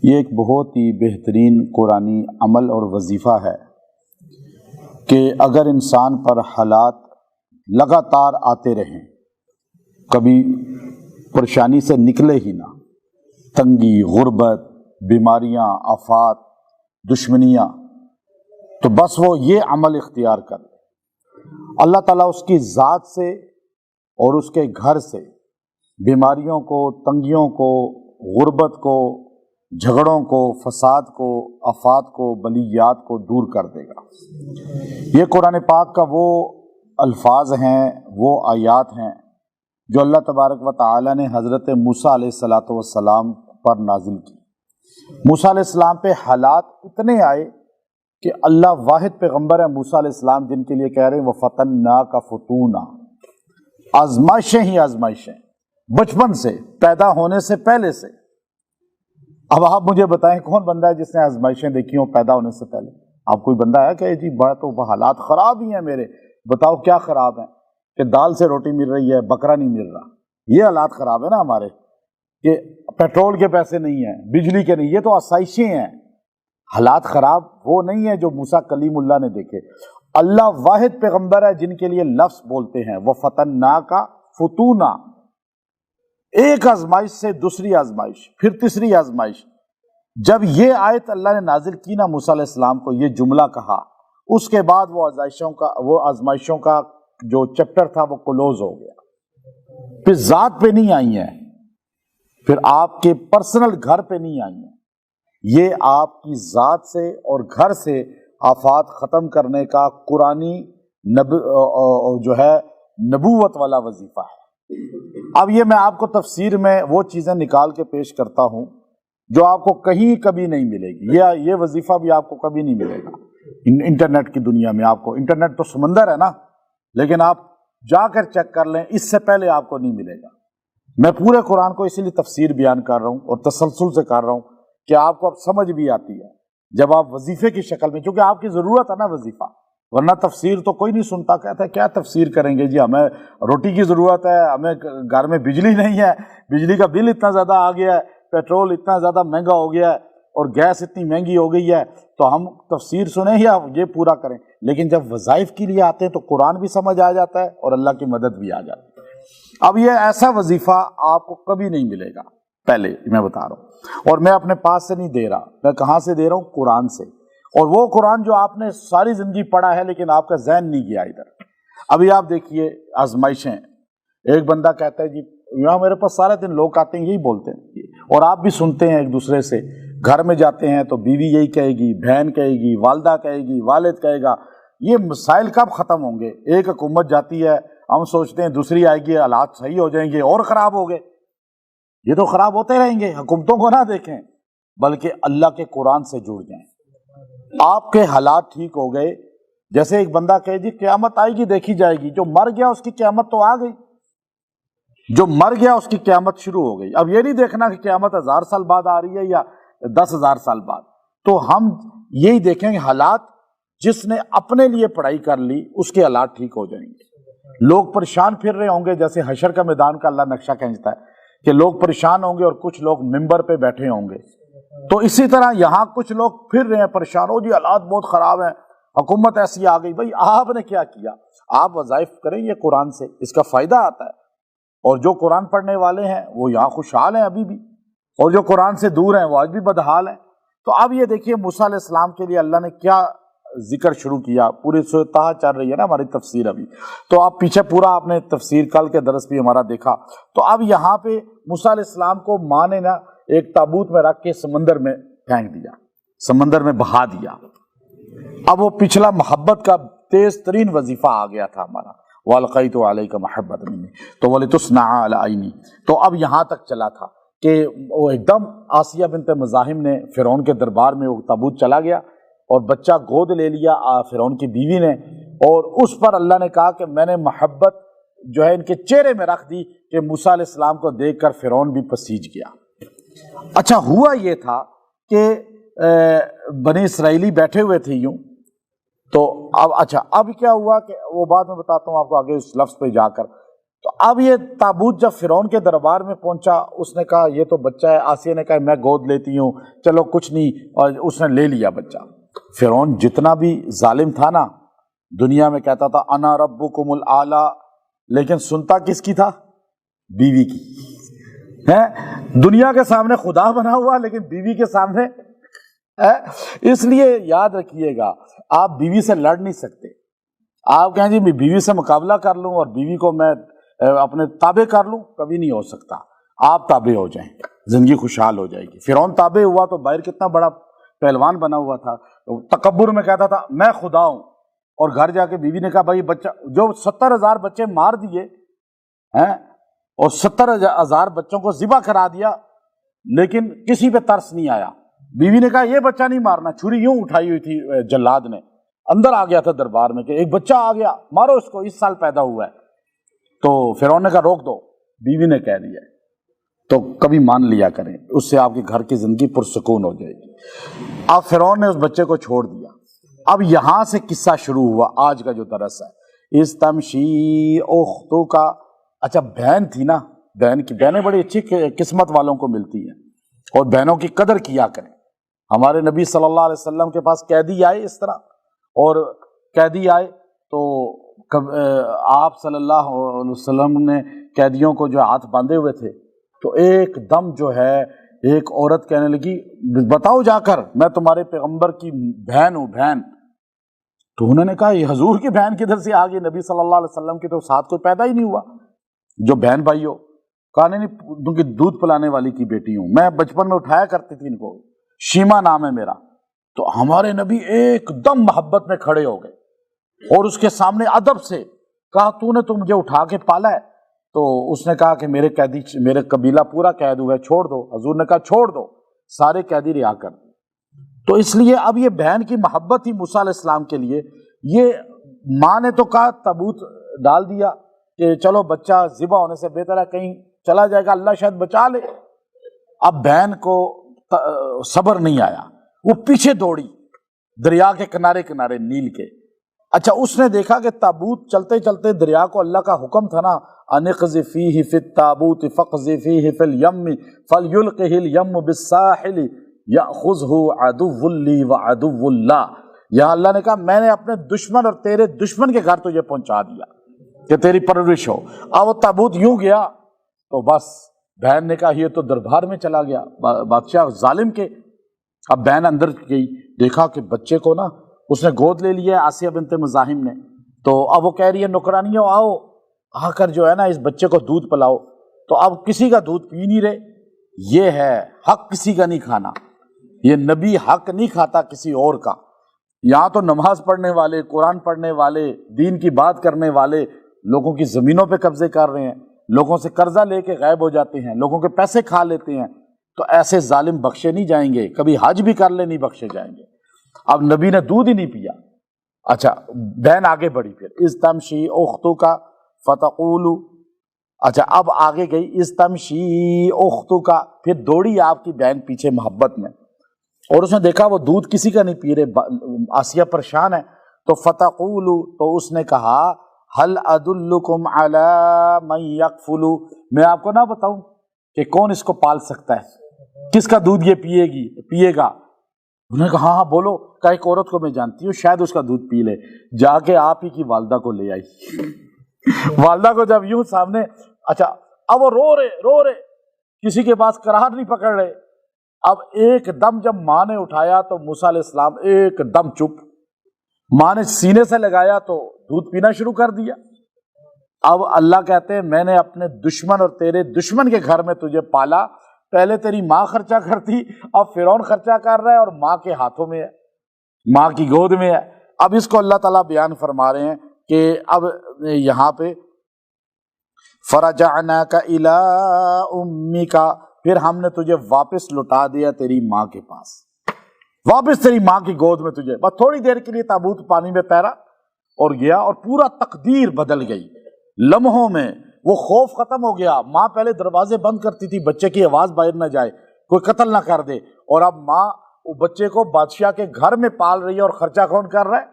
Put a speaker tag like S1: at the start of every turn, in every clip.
S1: یہ ایک بہت ہی بہترین قرآنی عمل اور وظیفہ ہے کہ اگر انسان پر حالات لگاتار آتے رہیں، کبھی پریشانی سے نکلے ہی نہ، تنگی، غربت، بیماریاں، آفات، دشمنیاں، تو بس وہ یہ عمل اختیار کر لے، اللہ تعالیٰ اس کی ذات سے اور اس کے گھر سے بیماریوں کو، تنگیوں کو، غربت کو، جھگڑوں کو، فساد کو، آفات کو، بلیات کو دور کر دے گا۔ یہ قرآن پاک کا وہ الفاظ ہیں، وہ آیات ہیں جو اللہ تبارک و تعالی نے حضرت موسیٰ علیہ السلام پر نازل کی۔ موسیٰ علیہ السلام پہ حالات اتنے آئے کہ اللہ واحد پیغمبر ہے موسیٰ علیہ السلام جن کے لیے کہہ رہے ہیں وَفَتَنَّاكَ فُتُونًا، آزمائشیں ہی آزمائشیں، بچپن سے، پیدا ہونے سے پہلے سے۔ اب آپ مجھے بتائیں کون بندہ ہے جس نے آزمائشیں دیکھی ہوں پیدا ہونے سے پہلے؟ آپ کوئی بندہ ہے کہ جی بات تو حالات خراب ہی ہیں میرے؟ بتاؤ کیا خراب ہیں؟ کہ دال سے روٹی مل رہی ہے، بکرا نہیں مل رہا، یہ حالات خراب ہے نا ہمارے، کہ پیٹرول کے پیسے نہیں ہیں، بجلی کے نہیں، یہ تو آسائشیں ہیں۔ حالات خراب وہ نہیں ہیں جو موسیٰ کلیم اللہ نے دیکھے۔ اللہ واحد پیغمبر ہے جن کے لیے لفظ بولتے ہیں وَفَتَنَّاكَ فُتُونًا، ایک آزمائش سے دوسری آزمائش، پھر تیسری آزمائش۔ جب یہ آیت اللہ نے نازل کی نا موسیٰ علیہ السلام کو، یہ جملہ کہا، اس کے بعد وہ آزمائشوں کا جو چیپٹر تھا وہ کلوز ہو گیا۔ پھر ذات پہ نہیں آئی ہیں، پھر آپ کے پرسنل گھر پہ نہیں آئی ہیں، یہ آپ کی ذات سے اور گھر سے آفات ختم کرنے کا قرآنی جو ہے نبوت والا وظیفہ ہے۔ اب یہ میں آپ کو تفسیر میں وہ چیزیں نکال کے پیش کرتا ہوں جو آپ کو کہیں کبھی نہیں ملے گی، یہ وظیفہ بھی آپ کو کبھی نہیں ملے گا انٹرنیٹ کی دنیا میں۔ آپ کو انٹرنیٹ تو سمندر ہے نا، لیکن آپ جا کر چیک کر لیں، اس سے پہلے آپ کو نہیں ملے گا۔ میں پورے قرآن کو اسی لیے تفسیر بیان کر رہا ہوں اور تسلسل سے کر رہا ہوں کہ آپ کو اب سمجھ بھی آتی ہے جب آپ وظیفے کی شکل میں، کیونکہ آپ کی ضرورت ہے نا وظیفہ، ورنہ تفسیر تو کوئی نہیں سنتا، کہتا ہے کیا تفسیر کریں گے جی، ہمیں روٹی کی ضرورت ہے، ہمیں گھر میں بجلی نہیں ہے، بجلی کا بل اتنا زیادہ آ گیا ہے، پیٹرول اتنا زیادہ مہنگا ہو گیا ہے اور گیس اتنی مہنگی ہو گئی ہے، تو ہم تفسیر سنیں یا یہ پورا کریں؟ لیکن جب وظائف کے لیے آتے ہیں تو قرآن بھی سمجھ آ جاتا ہے اور اللہ کی مدد بھی آ جاتی ہے۔ اب یہ ایسا وظیفہ آپ کو کبھی نہیں ملے گا، پہلے میں بتا رہا ہوں، اور میں اپنے پاس سے نہیں دے رہا، میں کہاں سے دے رہا ہوں؟ قرآن سے۔ اور وہ قرآن جو آپ نے ساری زندگی پڑھا ہے لیکن آپ کا ذہن نہیں گیا ادھر۔ ابھی آپ دیکھیے آزمائشیں، ایک بندہ کہتا ہے جی یہاں میرے پاس سارے دن لوگ آتے ہیں یہی بولتے ہیں، اور آپ بھی سنتے ہیں ایک دوسرے سے، گھر میں جاتے ہیں تو بیوی یہی کہے گی، بہن کہے گی، والدہ کہے گی، والد کہے گا۔ یہ مسائل کب ختم ہوں گے؟ ایک حکومت جاتی ہے، ہم سوچتے ہیں دوسری آئے گی، حالات صحیح ہو جائیں گے، اور خراب ہو گئے۔ یہ تو خراب ہوتے رہیں گے، حکومتوں کو نہ دیکھیں بلکہ اللہ کے قرآن سے جڑ جائیں۔ آپ کے حالات ٹھیک ہو گئے، جیسے ایک بندہ کہے جی قیامت آئے گی دیکھی جائے گی، جو مر گیا اس کی قیامت تو آ گئی، جو مر گیا اس کی قیامت شروع ہو گئی۔ اب یہ نہیں دیکھنا کہ قیامت 1000 سال بعد آ رہی ہے یا 10,000 سال بعد، تو ہم یہی دیکھیں گے حالات، جس نے اپنے لیے پڑھائی کر لی اس کے حالات ٹھیک ہو جائیں گے۔ لوگ پریشان پھر رہے ہوں گے، جیسے حشر کا میدان کا اللہ نقشہ کھینچتا ہے کہ لوگ پریشان ہوں گے اور کچھ لوگ ممبر پہ بیٹھے ہوں گے، تو اسی طرح یہاں کچھ لوگ پھر رہے ہیں پریشان، ہو جی حالات بہت خراب ہیں، حکومت ایسی آ گئی۔ بھائی آپ نے کیا کیا؟ آپ وظائف کریں یہ قرآن سے، اس کا فائدہ آتا ہے، اور جو قرآن پڑھنے والے ہیں وہ یہاں خوشحال ہیں ابھی بھی، اور جو قرآن سے دور ہیں وہ آج بھی بدحال ہیں۔ تو اب یہ دیکھیے موسیٰ علیہ السلام کے لیے اللہ نے کیا ذکر شروع کیا، پوری سورۃ طٰ چل رہی ہے نا ہماری تفسیر ابھی، تو آپ پیچھے پورا آپ نے تفسیر کل کے درس بھی ہمارا دیکھا۔ تو اب یہاں پہ موسیٰ علیہ السلام کو ماں نے نا ایک تابوت میں رکھ کے سمندر میں پھینک دیا، سمندر میں بہا دیا۔ اب وہ پچھلا محبت کا تیز ترین وظیفہ آ گیا تھا ہمارا، وَأَلْقَيْتُ عَلَيْكَ مَحَبَّةً مِّنِّي تو وَلِتُصْنَعَ عَلَىٰ عَيْنِي، تو اب یہاں تک چلا تھا کہ وہ ایک دم آسیہ بنت مزاحم نے فرعون کے دربار میں وہ تابوت چلا گیا اور بچہ گود لے لیا فرعون کی بیوی نے، اور اس پر اللہ نے کہا کہ میں نے محبت جو ہے ان کے چہرے میں رکھ دی کہ موسیٰ علیہ السلام کو دیکھ کر فرعون بھی پسیج گیا۔ اچھا ہوا یہ تھا کہ بنی اسرائیلی بیٹھے ہوئے تھے یوں، تو اب کیا ہوا کہ وہ بعد میں بتاتا ہوں آپ کو آگے اس لفظ پہ جا کر تو اب یہ تابوت جب فرعون کے دربار میں پہنچا، اس نے کہا یہ تو بچہ ہے، آسیہ نے کہا میں گود لیتی ہوں، چلو کچھ نہیں، اور اس نے لے لیا بچہ۔ فرعون جتنا بھی ظالم تھا نا، دنیا میں کہتا تھا انا ربکم الاعلی، لیکن سنتا کس کی تھا؟ بیوی کی ہے۔ دنیا کے سامنے خدا بنا ہوا، لیکن بیوی کے سامنے ہے۔ اس لیے یاد رکھیے گا، آپ بیوی سے لڑ نہیں سکتے۔ آپ کہیں جی میں بیوی سے مقابلہ کر لوں اور بیوی کو میں اپنے تابع کر لوں، کبھی نہیں ہو سکتا۔ آپ تابع ہو جائیں، زندگی خوشحال ہو جائے گی۔ فرعون تابع ہوا تو باہر کتنا بڑا پہلوان بنا ہوا تھا، تکبر میں کہتا تھا میں خدا ہوں، اور گھر جا کے بیوی نے کہا بھائی بچہ، جو 70,000 بچے مار دیے ہیں اور 70,000 بچوں کو ذبح کرا دیا، لیکن کسی پہ ترس نہیں آیا۔ بیوی نے کہا یہ بچہ نہیں مارنا، چھری یوں اٹھائی ہوئی تھی، جلاد نے اندر آ گیا تھا دربار میں کہ ایک بچہ آ گیا، مارو اس کو، اس سال پیدا ہوا ہے۔ تو فرعون نے کہا روک دو، بیوی نے کہہ دیا تو کبھی مان لیا کریں، اس سے آپ کے گھر کی زندگی پرسکون ہو جائے گی۔ اب فرعون نے اس بچے کو چھوڑ دیا۔ اب یہاں سے قصہ شروع ہوا آج کا جو درس ہے، استمشی اختو کا۔ اچھا بہن تھی نا، بہن کی، بہنیں بڑی اچھی قسمت والوں کو ملتی ہیں، اور بہنوں کی قدر کیا کریں۔ ہمارے نبی صلی اللہ علیہ وسلم کے پاس قیدی آئے اس طرح، اور قیدی آئے تو آپ صلی اللہ علیہ وسلم نے قیدیوں کو جو ہاتھ باندھے ہوئے تھے، تو ایک دم جو ہے ایک عورت کہنے لگی بتاؤ جا کر میں تمہارے پیغمبر کی بہن ہوں، بہن۔ تو انہوں نے کہا یہ حضور کی بہن کدھر سے آ گئی؟ نبی صلی اللہ علیہ وسلم کے تو ساتھ کوئی پیدا ہی نہیں ہوا جو بہن بھائی ہو۔ کہا نہیں، ان کی دودھ پلانے والی کی بیٹی ہوں میں، بچپن میں اٹھایا کرتی تھی ان کو، شیما نام ہے میرا۔ تو ہمارے نبی ایک دم محبت میں کھڑے ہو گئے اور اس کے سامنے ادب سے کہا تو مجھے اٹھا کے پالا ہے؟ تو اس نے کہا کہ میرے قیدی، میرے قبیلہ پورا قید ہوا ہے، چھوڑ دو۔ حضور نے کہا چھوڑ دو، سارے قیدی رہا کر۔ تو اس لیے اب یہ بہن کی محبت ہی موسیٰ علیہ السلام کے لیے، یہ ماں نے تو کہا تابوت ڈال دیا کہ چلو بچہ ذبح ہونے سے بہتر ہے کہیں چلا جائے گا، اللہ شاید بچا لے۔ اب بہن کو صبر نہیں آیا، وہ پیچھے دوڑی دریا کے کنارے کنارے، نیل کے۔ اچھا اس نے دیکھا کہ تابوت چلتے چلتے دریا کو اللہ کا حکم تھا نا، انقذ فیہ فی التابوت فاقذ فیہ فی الیم فلیلقہ الیم بالساحل یأخذہ عدو لی وعدو اللہ۔ یہاں اللہ نے کہا میں نے اپنے دشمن اور تیرے دشمن کے گھر تجھے پہنچا دیا کہ تیری پرورش ہو۔ اب وہ تابوت یوں گیا تو بس بہن نے کہا یہ تو دربار میں چلا گیا بادشاہ ظالم کے۔ اب بہن اندر گئی، دیکھا کہ بچے کو نا اس نے گود لے لیا ہے آسیہ بنت مزاحم نے، تو اب وہ کہہ رہی ہے نوکرانیوں آؤ، آ کر جو ہے نا اس بچے کو دودھ پلاؤ۔ تو اب کسی کا دودھ پی نہیں رہے۔ یہ ہے حق کسی کا نہیں کھانا، یہ نبی حق نہیں کھاتا کسی اور کا۔ یہاں تو نماز پڑھنے والے، قرآن پڑھنے والے، دین کی بات کرنے والے لوگوں کی زمینوں پہ قبضے کر رہے ہیں، لوگوں سے قرضہ لے کے غائب ہو جاتے ہیں، لوگوں کے پیسے کھا لیتے ہیں۔ تو ایسے ظالم بخشے نہیں جائیں گے، کبھی حج بھی کر لے نہیں بخشے جائیں گے۔ اب نبی نے دودھ ہی نہیں پیا۔ اچھا بہن آگے بڑھی، پھر استمشی اختو کا فتقول۔ اچھا اب آگے گئی، استمشی اختو کا، پھر دوڑی آپ کی بہن پیچھے محبت میں، اور اس نے دیکھا وہ دودھ کسی کا نہیں پی رہے، آسیہ پریشان ہے۔ تو فتقول، تو اس نے کہا هل ادلکم علی من یکفل، میں آپ کو نہ بتاؤں کہ کون اس کو پال سکتا ہے، کس کا دودھ یہ پیے گا؟ انہوں نے کہا ہاں بولو۔ کہ ایک عورت کو میں جانتی ہوں شاید اس کا دودھ پی لے۔ جا کے آپ ہی کی والدہ کو لے آئی۔ والدہ کو جب یوں سامنے، اچھا اب وہ رو رہے، کسی کے پاس قرار نہیں پکڑ رہے۔ اب ایک دم جب ماں نے اٹھایا تو موسیٰ علیہ السلام ایک دم چپ، ماں نے سینے سے لگایا تو دودھ پینا شروع کر دیا۔ اب اللہ کہتے ہیں میں نے اپنے دشمن اور تیرے دشمن کے گھر میں تجھے پالا، پہلے تیری ماں خرچہ کرتی، اب فرعون خرچہ کر رہا ہے اور ماں کے ہاتھوں میں ہے، ماں کی گود میں ہے۔ اب اس کو اللہ تعالیٰ بیان فرما رہے ہیں کہ اب یہاں پہ فرجعناک الی امک، پھر ہم نے تجھے واپس لوٹا دیا تیری ماں کے پاس، واپس تیری ماں کی گود میں تجھے۔ بس تھوڑی دیر کے لیے تابوت پانی میں تیرا اور گیا، اور پورا تقدیر بدل گئی لمحوں میں۔ وہ خوف ختم ہو گیا، ماں پہلے دروازے بند کرتی تھی بچے کی آواز باہر نہ جائے، کوئی قتل نہ کر دے، اور اب ماں وہ بچے کو بادشاہ کے گھر میں پال رہی ہے، اور خرچہ کون کر رہا ہے؟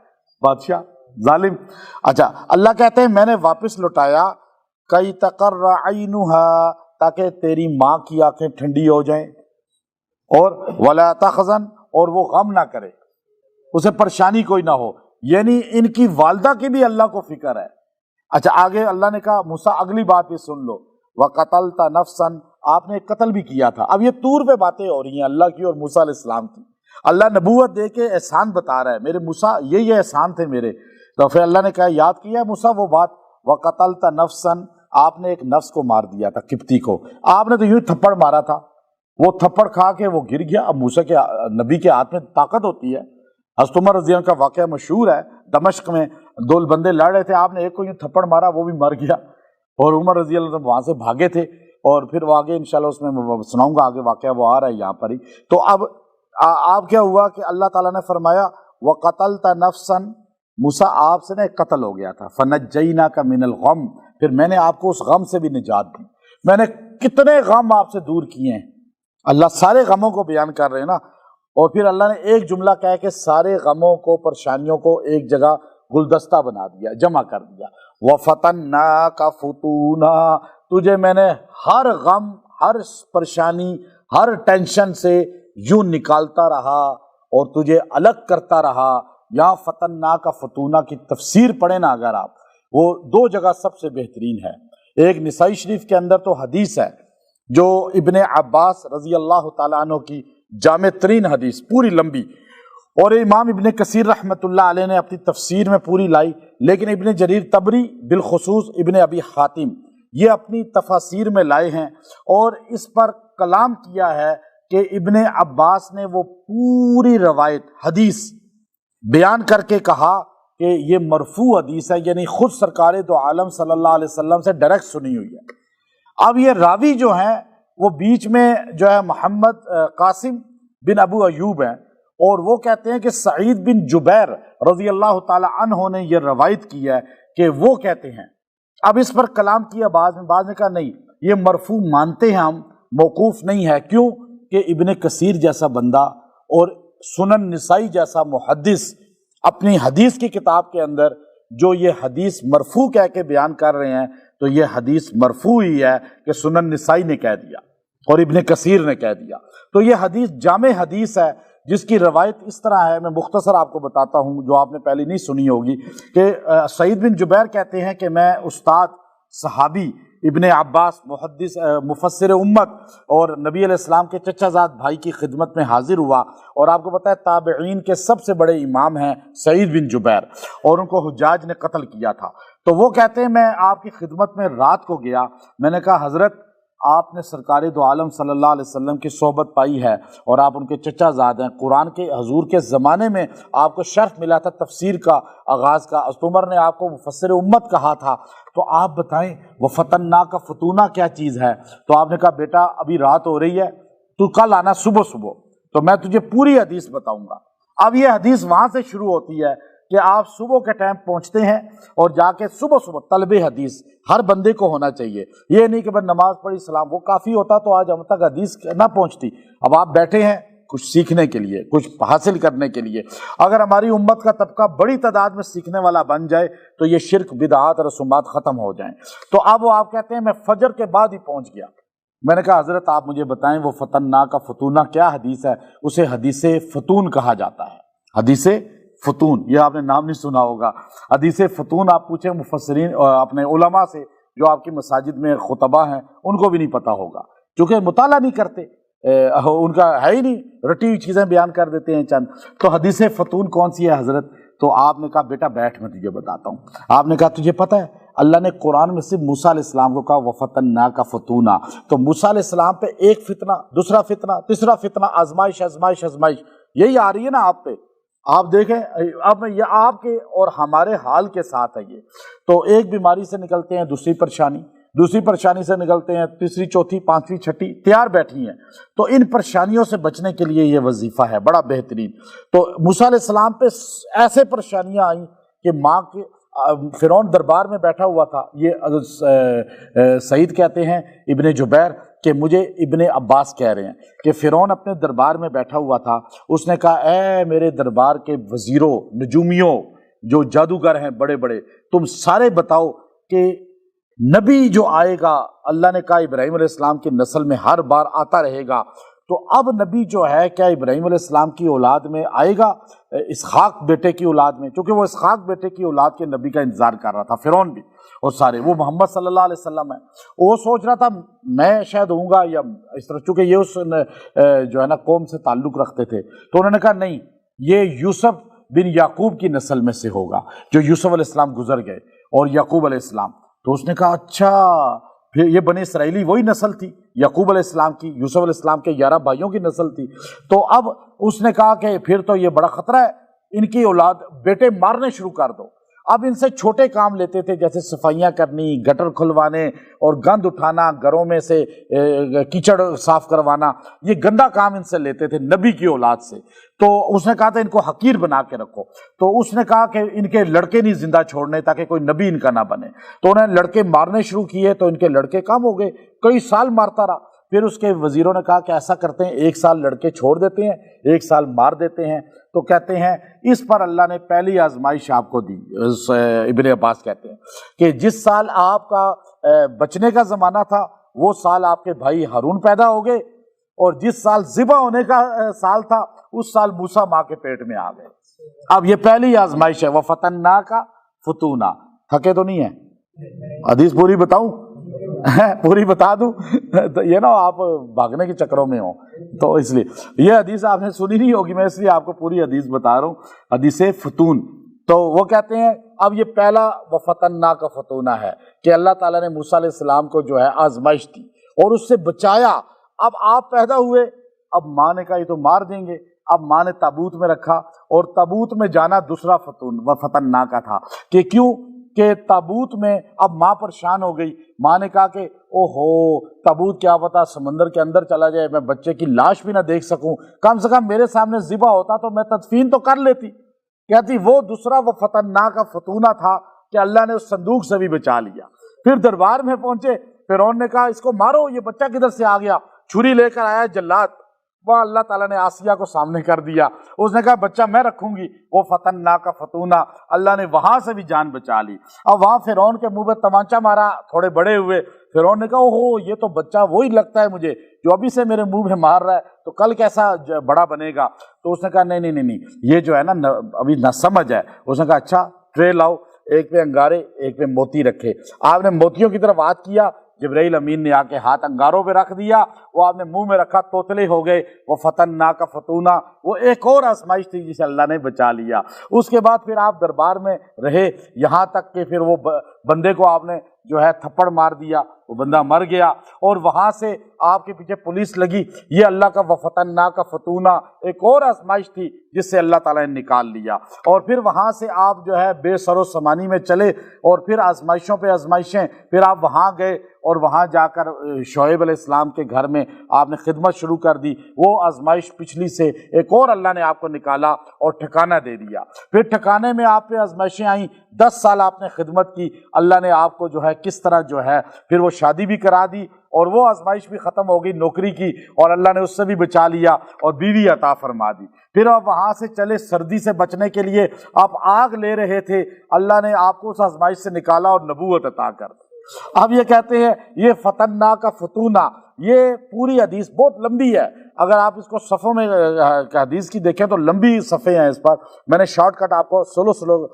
S1: بادشاہ ظالم۔ اچھا اللہ کہتے ہیں میں نے واپس لوٹایا کئی تقر عینها، تاکہ تیری ماں کی آنکھیں ٹھنڈی ہو جائیں، اور ولا تحزن، اور وہ غم نہ کرے، اسے پریشانی کوئی نہ ہو، یعنی ان کی والدہ کی بھی اللہ کو فکر ہے۔ اچھا آگے اللہ نے کہا موسیٰ اگلی بات بھی سن لو، وَقَتَلْتَ نَفْسًا، آپ نے ایک قتل بھی کیا تھا۔ اب یہ طور پہ باتیں ہو رہی ہیں اللہ کی اور موسیٰ علیہ السلام کی، اللہ نبوت دے کے احسان بتا رہا ہے، میرے موسیٰ یہ احسان تھے میرے۔ تو پھر اللہ نے کہا یاد کیا ہے موسیٰ وہ بات، وَقَتَلْتَ نَفْسًا، آپ نے ایک نفس کو مار دیا تھا، قبطی کو، آپ نے تو یوں تھپڑ مارا تھا، وہ تھپڑ کھا کے وہ گر گیا۔ اب موسیٰ کے نبی کے ہاتھ میں طاقت ہوتی ہے۔ حضرت عمر رضی اللہ عنہ کا واقعہ مشہور ہے، دمشق میں دو بندے لڑ رہے تھے، آپ نے ایک کو یوں تھپڑ مارا، وہ بھی مر گیا، اور عمر رضی اللہ عنہ وہاں سے بھاگے تھے، اور پھر وہ آگے انشاءاللہ اس میں سناؤں گا، آگے واقعہ وہ آ رہا ہے یہاں پر ہی۔ تو اب آپ کیا ہوا کہ اللہ تعالیٰ نے فرمایا وَقَتَلْتَ نَفْسًا، موسیٰ آپ سے نا ایک قتل ہو گیا تھا، فَنَجَّيْنَاكَ مِنَ الْغَمِّ، پھر میں نے آپ کو اس غم سے بھی نجات دی۔ میں نے کتنے غم آپ سے دور کیے ہیں، اللہ سارے غموں کو بیان کر رہے ہیں نا، اور پھر اللہ نے ایک جملہ کہا کہ سارے غموں کو، پریشانیوں کو ایک جگہ گلدستہ بنا دیا، جمع کر دیا۔ وَفَتَنَّاكَ فُتُونًا، تجھے میں نے ہر غم، ہر پریشانی، ہر ٹینشن سے یوں نکالتا رہا اور تجھے الگ کرتا رہا۔ یا فتناک فتونہ کی تفسیر پڑھیں نا اگر آپ، وہ دو جگہ سب سے بہترین ہے۔ ایک نسائی شریف کے اندر تو حدیث ہے جو ابن عباس رضی اللہ تعالیٰ عنہ کی جامع ترین حدیث، پوری لمبی، اور امام ابن کثیر رحمۃ اللہ علیہ نے اپنی تفسیر میں پوری لائی، لیکن ابن جریر طبری بالخصوص ابن ابی حاتم یہ اپنی تفاسیر میں لائے ہیں، اور اس پر کلام کیا ہے کہ ابن عباس نے وہ پوری روایت حدیث بیان کر کے کہا کہ یہ مرفوع حدیث ہے، یعنی خود سرکار دو عالم صلی اللہ علیہ وسلم سے ڈائریکٹ سنی ہوئی ہے۔ اب یہ راوی جو ہیں وہ بیچ میں جو ہے محمد قاسم بن ابو ایوب ہیں، اور وہ کہتے ہیں کہ سعید بن جبیر رضی اللہ تعالی عنہ نے یہ روایت کی ہے کہ وہ کہتے ہیں۔ اب اس پر کلام کیا بعض نے کہا نہیں یہ مرفوع مانتے ہیں ہم، موقوف نہیں ہے۔ کیوں کہ ابن کثیر جیسا بندہ اور سنن نسائی جیسا محدث اپنی حدیث کی کتاب کے اندر جو یہ حدیث مرفوع کہہ کے بیان کر رہے ہیں، تو یہ حدیث مرفوع ہی ہے کہ سنن نسائی نے کہہ دیا اور ابن کثیر نے کہہ دیا۔ تو یہ حدیث جامع حدیث ہے جس کی روایت اس طرح ہے، میں مختصر آپ کو بتاتا ہوں جو آپ نے پہلے نہیں سنی ہوگی، کہ سعید بن جبیر کہتے ہیں کہ میں استاد صحابی ابن عباس محدث مفسر امت اور نبی علیہ السلام کے چچا زاد بھائی کی خدمت میں حاضر ہوا، اور آپ کو پتہ ہے تابعین کے سب سے بڑے امام ہیں سعید بن جبیر، اور ان کو حجاج نے قتل کیا تھا۔ تو وہ کہتے ہیں میں آپ کی خدمت میں رات کو گیا، میں نے کہا حضرت آپ نے سرکار دو عالم صلی اللہ علیہ وسلم کی صحبت پائی ہے اور آپ ان کے چچا زاد ہیں، قرآن کے حضور کے زمانے میں آپ کو شرف ملا تھا تفسیر کا آغاز کا، حضرت عمر نے آپ کو مفسر امت کہا تھا، تو آپ بتائیں وہ فتناک فتونہ کیا چیز ہے؟ تو آپ نے کہا بیٹا ابھی رات ہو رہی ہے، تو کل آنا صبح تو میں تجھے پوری حدیث بتاؤں گا۔ اب یہ حدیث وہاں سے شروع ہوتی ہے کہ آپ صبح کے ٹائم پہنچتے ہیں اور جا کے صبح طلب حدیث ہر بندے کو ہونا چاہیے، یہ نہیں کہ بس نماز پڑھی سلام، وہ کافی ہوتا تو آج ہم تک حدیث نہ پہنچتی۔ اب آپ بیٹھے ہیں کچھ سیکھنے کے لیے، کچھ حاصل کرنے کے لیے، اگر ہماری امت کا طبقہ بڑی تعداد میں سیکھنے والا بن جائے تو یہ شرک بدعات اور رسومات ختم ہو جائیں۔ تو اب وہ آپ کہتے ہیں میں فجر کے بعد ہی پہنچ گیا۔ میں نے کہا حضرت آپ مجھے بتائیں وہ فتناک فتونہ کیا حدیث ہے؟ اسے حدیث فتون کہا جاتا ہے، حدیث فتون، یہ آپ نے نام نہیں سنا ہوگا۔ حدیث فتون آپ پوچھیں مفسرین اپنے علماء سے جو آپ کی مساجد میں خطبہ ہیں، ان کو بھی نہیں پتہ ہوگا، کیونکہ مطالعہ نہیں کرتے، ان کا ہے ہی نہیں، رٹی ہوئی چیزیں بیان کر دیتے ہیں چند۔ تو حدیث فتون کون سی ہے حضرت؟ تو آپ نے کہا بیٹا بیٹھ میں تجھے بتاتا ہوں۔ آپ نے کہا تجھے پتہ ہے اللہ نے قرآن میں صرف موسیٰ علیہ السلام کو کہا وَفَتَنَّاكَ فَتُونًا، تو موسیٰ علیہ السلام پہ ایک فتنہ، دوسرا فتنہ، تیسرا فتنہ، آزمائش آزمائش آزمائش، یہی آ رہی ہے نا آپ پہ۔ آپ دیکھیں اب یہ آپ کے اور ہمارے حال کے ساتھ ہے یہ، تو ایک بیماری سے نکلتے ہیں دوسری پریشانی سے نکلتے ہیں تیسری، چوتھی، پانچویں، چھٹی تیار بیٹھی ہیں۔ تو ان پریشانیوں سے بچنے کے لیے یہ وظیفہ ہے بڑا بہترین۔ تو موسیٰ علیہ السلام پہ ایسے پریشانیاں آئیں کہ ماں کے فرعون دربار میں بیٹھا ہوا تھا، یہ سعید کہتے ہیں ابن جبیر کہ مجھے ابن عباس کہہ رہے ہیں کہ فرعون اپنے دربار میں بیٹھا ہوا تھا، اس نے کہا اے میرے دربار کے وزیروں، نجومیوں، جو جادوگر ہیں بڑے بڑے، تم سارے بتاؤ کہ نبی جو آئے گا، اللہ نے کہا ابراہیم علیہ السلام کی نسل میں ہر بار آتا رہے گا، تو اب نبی جو ہے کیا ابراہیم علیہ السلام کی اولاد میں آئے گا، اسحاق بیٹے کی اولاد میں؟ کیونکہ وہ اسحاق بیٹے کی اولاد کے نبی کا انتظار کر رہا تھا، فرعون بھی اور سارے، وہ محمد صلی اللہ علیہ وسلم ہے، وہ سوچ رہا تھا میں شاید ہوں گا یا اس طرح، چونکہ یہ اس جو ہے نا قوم سے تعلق رکھتے تھے، تو انہوں نے کہا نہیں، یہ یوسف بن یعقوب کی نسل میں سے ہوگا، جو یوسف علیہ السلام گزر گئے اور یعقوب علیہ السلام۔ تو اس نے کہا اچھا، پھر یہ بنی اسرائیلی وہی نسل تھی یعقوب علیہ السلام کی، یوسف علیہ السلام کے 11 بھائیوں کی نسل تھی۔ تو اب اس نے کہا کہ پھر تو یہ بڑا خطرہ ہے، ان کی اولاد بیٹے مارنے شروع کر دو۔ اب ان سے چھوٹے کام لیتے تھے، جیسے صفائیاں کرنی، گٹر کھلوانے اور گند اٹھانا، گھروں میں سے کیچڑ صاف کروانا، یہ گندا کام ان سے لیتے تھے نبی کی اولاد سے۔ تو اس نے کہا تھا ان کو حقیر بنا کے رکھو۔ تو اس نے کہا کہ ان کے لڑکے نہیں زندہ چھوڑنے تاکہ کوئی نبی ان کا نہ بنے۔ تو انہوں نے لڑکے مارنے شروع کیے، تو ان کے لڑکے کم ہو گئے، کئی سال مارتا رہا۔ پھر اس کے وزیروں نے کہا کہ ایسا کرتے ہیں 1 سال لڑکے چھوڑ دیتے ہیں، 1 سال مار دیتے ہیں۔ تو کہتے ہیں اس پر اللہ نے پہلی آزمائش آپ کو دی۔ ابن عباس کہتے ہیں کہ جس سال آپ کا بچنے کا زمانہ تھا، وہ سال آپ کے بھائی ہارون پیدا ہو گئے، اور جس سال ذبح ہونے کا سال تھا، اس سال موسیٰ ماں کے پیٹ میں آ گئے۔ اب یہ پہلی آزمائش ہے، وَفَتَنَّاكَ فُتُونًا۔ تھکے تو نہیں ہیں؟ حدیث پوری بتاؤں؟ پوری بتا دوں؟ یہ نا آپ بھاگنے کے چکروں میں ہوں، تو اس لیے یہ حدیث آپ نے سنی نہیں ہوگی، میں اس لیے آپ کو پوری حدیث بتا رہا ہوں، حدیث فتون۔ تو وہ کہتے ہیں اب یہ پہلا وَفَتَنَّاكَ فُتُونًا ہے کہ اللہ تعالیٰ نے موسیٰ علیہ السلام کو جو ہے آزمائش دی اور اس سے بچایا۔ اب آپ پیدا ہوئے، اب ماں نے کہا یہ تو مار دیں گے، اب ماں نے تابوت میں رکھا، اور تابوت میں جانا دوسرا فتون وَفَتَنَّاكَ تھا کہ کیوں کہ تابوت میں اب ماں پریشان ہو گئی۔ ماں نے کہا کہ اوہو، تابوت کیا پتا سمندر کے اندر چلا جائے، میں بچے کی لاش بھی نہ دیکھ سکوں، کم سے کم میرے سامنے ذبح ہوتا تو میں تدفین تو کر لیتی۔ کہتی وہ دوسرا وَفَتَنَّاكَ فُتُونًا تھا کہ اللہ نے اس صندوق سے بھی بچا لیا۔ پھر دربار میں پہنچے، فرعون نے کہا اس کو مارو، یہ بچہ کدھر سے آ گیا؟ چھری لے کر آیا جلاد، وہ اللہ تعالیٰ نے آسیہ کو سامنے کر دیا، اس نے کہا بچہ میں رکھوں گی، وہ فَتَنَّاكَ فُتُونًا، اللہ نے وہاں سے بھی جان بچا لی۔ اب وہاں فرعون کے منہ پہ تمانچہ مارا، تھوڑے بڑے ہوئے، فرعون نے کہا اوہو یہ تو بچہ وہی لگتا ہے مجھے جو ابھی سے میرے منہ میں مار رہا ہے، تو کل کیسا بڑا بنے گا؟ تو اس نے کہا نہیں نہیں نہیں، یہ جو ہے نا ابھی نہ سمجھ ہے۔ اس نے کہا اچھا ٹرے لاؤ، ایک پہ انگارے ایک پہ موتی رکھے۔ آپ نے موتیوں کی طرف ہاتھ کیا، جبرائیل امین نے آ کے ہاتھ انگاروں پہ رکھ دیا، وہ آپ نے منہ میں رکھا، توتلے ہو گئے۔ وہ فَتَنَّاكَ فُتُونًا، وہ ایک اور آزمائش تھی جسے اللہ نے بچا لیا۔ اس کے بعد پھر آپ دربار میں رہے، یہاں تک کہ پھر وہ بندے کو آپ نے جو ہے تھپڑ مار دیا، وہ بندہ مر گیا، اور وہاں سے آپ کے پیچھے پولیس لگی۔ یہ اللہ کا وَفَتَنَّاكَ فُتُونًا ایک اور آزمائش تھی جس سے اللہ تعالیٰ نے نکال لیا، اور پھر وہاں سے آپ جو ہے بے سر و سامانی میں چلے، اور پھر آزمائشوں پہ آزمائشیں، پھر آپ وہاں گئے اور وہاں جا کر شعیب علیہ السلام کے گھر میں آپ نے خدمت شروع کر دی۔ وہ آزمائش پچھلی سے ایک اور اللہ نے آپ کو نکالا اور ٹھکانہ دے دیا۔ پھر ٹھکانے میں آپ پہ آزمائشیں آئیں، 10 سال آپ نے خدمت کی، اللہ نے آپ کو جو ہے کس طرح جو ہے پھر وہ شادی بھی کرا دی، اور وہ آزمائش بھی ختم ہو گئی نوکری کی، اور اللہ نے اس سے بھی بچا لیا اور بیوی عطا فرما دی۔ پھر آپ وہاں سے چلے، سردی سے بچنے کے لیے آپ آگ لے رہے تھے، اللہ نے آپ کو اس آزمائش سے نکالا اور نبوت عطا کر دی۔ اب یہ کہتے ہیں یہ فَتَنَّاكَ فُتُونًا، یہ پوری حدیث بہت لمبی ہے، اگر آپ اس کو صفوں میں حدیث کی دیکھیں تو لمبی صفحے ہیں اس پر، میں نے شارٹ کٹ آپ کو سلو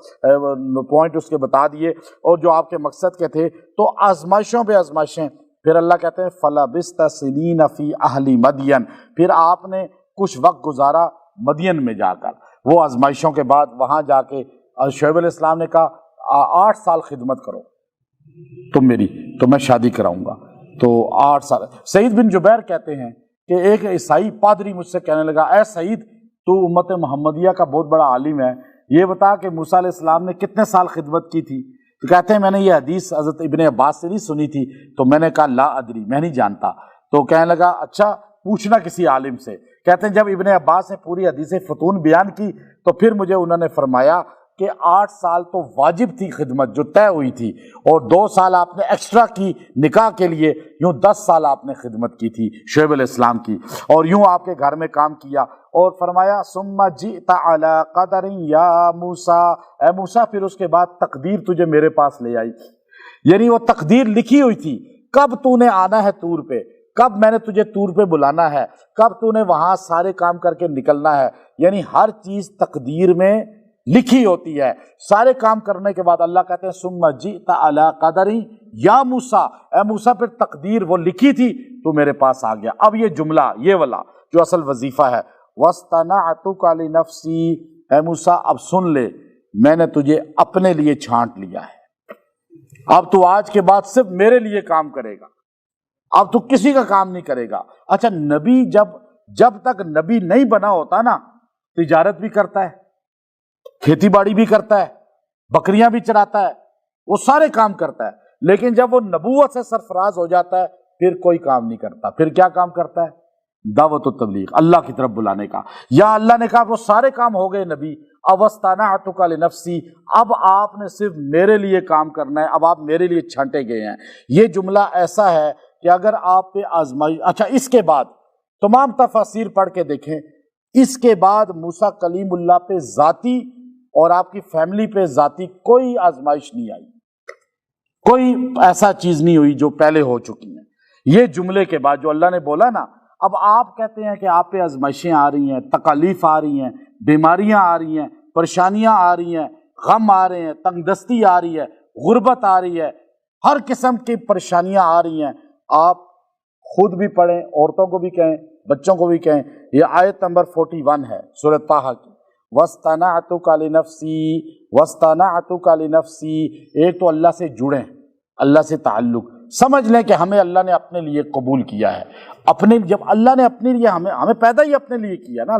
S1: پوائنٹ اس کے بتا دیے، اور جو آپ کے مقصد کے تھے۔ تو آزمائشوں پہ آزمائشیں، پھر اللہ کہتے ہیں فَلَبِثْتَ سِنِينَ فِي أَهْلِ مَدْيَنَ، پھر آپ نے کچھ وقت گزارا مدین میں جا کر۔ وہ آزمائشوں کے بعد وہاں جا کے شعیب علیہ السلام نے کہا 8 سال خدمت کرو تم میری، تو میں شادی کراؤں گا۔ تو 8 سال۔ سعید بن جبیر کہتے ہیں کہ ایک عیسائی پادری مجھ سے کہنے لگا اے سعید، تو امت محمدیہ کا بہت بڑا عالم ہے، یہ بتا کہ موسیٰ علیہ السلام نے کتنے سال خدمت کی تھی؟ تو کہتے ہیں میں نے یہ حدیث حضرت ابن عباس سے نہیں سنی تھی، تو میں نے کہا لا ادری، میں نہیں جانتا۔ تو کہنے لگا اچھا پوچھنا کسی عالم سے۔ کہتے ہیں جب ابن عباس نے پوری حدیث فتون بیان کی تو پھر مجھے انہوں نے فرمایا کہ 8 سال تو واجب تھی خدمت جو طے ہوئی تھی، اور 2 سال آپ نے ایکسٹرا کی نکاح کے لیے، یوں 10 سال آپ نے خدمت کی تھی شعیب علیہ السلام کی، اور یوں آپ کے گھر میں کام کیا۔ اور فرمایا ثم جئت علی قدر یا موسیٰ، اے موسیٰ پھر اس کے بعد تقدیر تجھے میرے پاس لے آئی۔ یعنی وہ تقدیر لکھی ہوئی تھی، کب تو نے آنا ہے طور پہ، کب میں نے تجھے طور پہ بلانا ہے، کب تو نے وہاں سارے کام کر کے نکلنا ہے، یعنی ہر چیز تقدیر میں لکھی ہوتی ہے۔ سارے کام کرنے کے بعد اللہ کہتے ہیں ثم جئت علی قدری یا موسیٰ، اے موسیٰ پھر تقدیر وہ لکھی تھی تو میرے پاس آ گیا۔ اب یہ جملہ، یہ والا جو اصل وظیفہ ہے، وَاصْطَنَعْتُكَ لِنَفْسِي، اے موسیٰ اب سن لے، میں نے تجھے اپنے لیے چھانٹ لیا ہے، اب تو آج کے بعد صرف میرے لیے کام کرے گا، اب تو کسی کا کام نہیں کرے گا۔ اچھا نبی جب تک نبی نہیں بنا ہوتا نا، تجارت بھی کرتا ہے، کھیتی باڑی بھی کرتا ہے، بکریاں بھی چراتا ہے، وہ سارے کام کرتا ہے، لیکن جب وہ نبوت سے سرفراز ہو جاتا ہے پھر کوئی کام نہیں کرتا۔ پھر کیا کام کرتا ہے؟ دعوت و تبلیغ، اللہ کی طرف بلانے کا۔ یا اللہ نے کہا وہ سارے کام ہو گئے نبی، اوستانعتک لنفسی، اب آپ نے صرف میرے لیے کام کرنا ہے، اب آپ میرے لیے چھانٹے گئے ہیں۔ یہ جملہ ایسا ہے کہ اگر آپ پہ آزمائی، اچھا اس کے بعد تمام تفاسیر پڑھ کے دیکھیں، اس کے بعد موسیٰ کلیم اللہ پہ ذاتی اور آپ کی فیملی پہ ذاتی کوئی آزمائش نہیں آئی، کوئی ایسا چیز نہیں ہوئی جو پہلے ہو چکی ہیں۔ یہ جملے کے بعد جو اللہ نے بولا نا، اب آپ کہتے ہیں کہ آپ پہ آزمائشیں آ رہی ہیں، تکالیف آ رہی ہیں، بیماریاں آ رہی ہیں، پریشانیاں آ رہی ہیں، غم آ رہے ہیں، تنگ دستی آ رہی ہے، غربت آ رہی ہے، ہر قسم کی پریشانیاں آ رہی ہیں۔ آپ خود بھی پڑھیں، عورتوں کو بھی کہیں، بچوں کو بھی کہیں۔ یہ آیت نمبر 41 ہے سورۃ طٰہٰ کی، وَاصْطَنَعْتُكَ لِنَفْسِي وَاصْطَنَعْتُكَ لِنَفْسِي۔ ایک تو اللہ سے جڑیں، اللہ سے تعلق، سمجھ لیں کہ ہمیں اللہ نے اپنے لیے قبول کیا ہے۔ جب اللہ نے اپنے لیے ہمیں پیدا ہی اپنے لیے کیا نا،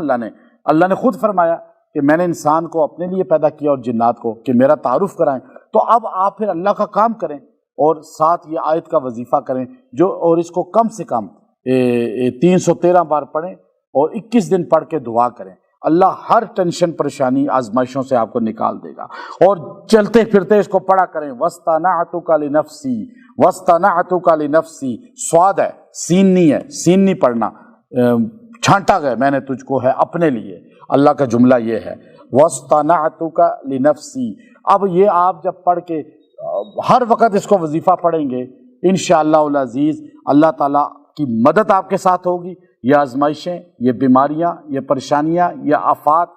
S1: اللہ نے خود فرمایا کہ میں نے انسان کو اپنے لیے پیدا کیا اور جنات کو کہ میرا تعارف کرائیں۔ تو اب آپ پھر اللہ کا کام کریں اور ساتھ یہ آیت کا وظیفہ کریں اور اس کو کم سے کم 313 بار پڑھیں اور 21 دن پڑھ کے دعا کریں۔ اللہ ہر ٹینشن، پریشانی، آزمائشوں سے آپ کو نکال دے گا۔ اور چلتے پھرتے اس کو پڑھا کریں، وَاصْطَنَعْتُكَ لِنَفْسِي وَاصْطَنَعْتُكَ لِنَفْسِي، سواد ہے، سین نہیں ہے، سین نہیں پڑھنا، چھانٹا گیا میں نے تجھ کو ہے اپنے لیے۔ اللہ کا جملہ یہ ہے وَاصْطَنَعْتُكَ لِنَفْسِي۔ اب یہ آپ جب پڑھ کے ہر وقت اس کو وظیفہ پڑھیں گے، انشاءاللہ العزیز اللہ تعالیٰ کی مدد آپ کے ساتھ ہوگی۔ یہ آزمائشیں، یہ بیماریاں، یہ پریشانیاں، یہ آفات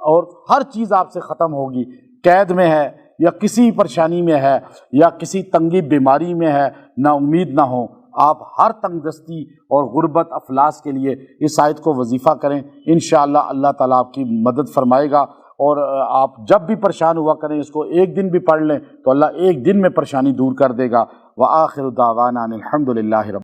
S1: اور ہر چیز آپ سے ختم ہوگی۔ قید میں ہے یا کسی پریشانی میں ہے یا کسی تنگی بیماری میں ہے، نا امید نہ ہو، آپ ہر تنگ دستی اور غربت افلاس کے لیے اس آیت کو وظیفہ کریں، انشاءاللہ اللہ تعالیٰ آپ کی مدد فرمائے گا۔ اور آپ جب بھی پریشان ہوا کریں، اس کو ایک دن بھی پڑھ لیں تو اللہ ایک دن میں پریشانی دور کر دے گا۔ وآخر دعوانا ان الحمد للہ رب